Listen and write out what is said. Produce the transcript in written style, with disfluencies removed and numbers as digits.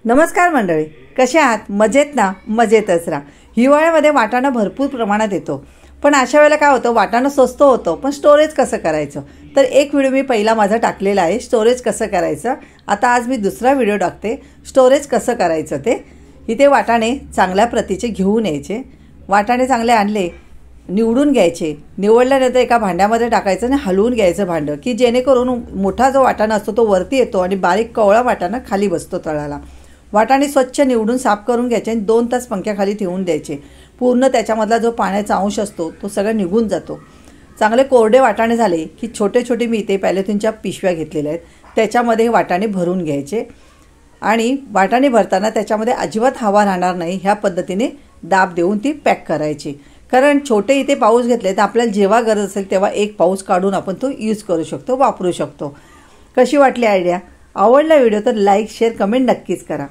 नमस्कार मंडळी, कसे आहात? मजेत ना? मजेतच राहा। हिवाळ्यामध्ये वाटाणा भरपूर प्रमाणात येतो, पण अशा वेळेला काय होतं, वाटाणा स्वस्त होतं, पण स्टोरेज कसं करायचं? तर एक व्हिडिओ मी पहिला माझा टाकलेला आहे, स्टोरेज कसं करायचं। आता आज मी दुसरा व्हिडिओ टाकते, स्टोरेज कसं करायचं ते। इथे वाटाणे चांगल्या प्रतीचे घेऊन यायचे। वाटाणे चांगले आणले, निवडून घ्यायचे। निवडल्यानंतर एका भांड्यामध्ये टाकायचं आणि हलवून घ्यायचं भांडं, की जेणेकरून मोठा जो वाटाणा असतो तो वरती येतो आणि बारीक कवळा वाटाणा खाली बसतो तळाला। वाटाणे स्वच्छ निवडून साफ करून घ्यायचे आणि 2 तास पंख्याखाली ठेवून द्यायचे। पूर्ण त्याच्यामधला जो पाण्याचा अंश असतो तो सगळा निघून जातो। चांगले कोरडे वाटाणे झाले की छोटे छोटे मी इथे पॅलेथिनच्या पिशव्या घेतलेल्या आहेत, त्याच्यामध्ये वाटाणे भरून घ्यायचे आणि वाटाणे भरताना त्याच्यामध्ये अजिबात हवा राहणार नाही ह्या पद्धतीने दाब देऊन ती पॅक करायची। कारण छोटे इथे पाऊस घेतले तर आपल्याला जेव्हा गरज असेल तेव्हा एक पाऊस काढून आपण तो यूज करू शकतो, वापरू शकतो। कशी वाटली आयडिया? आवडला व्हिडिओ तर लाईक शेअर कमेंट नक्कीच करा।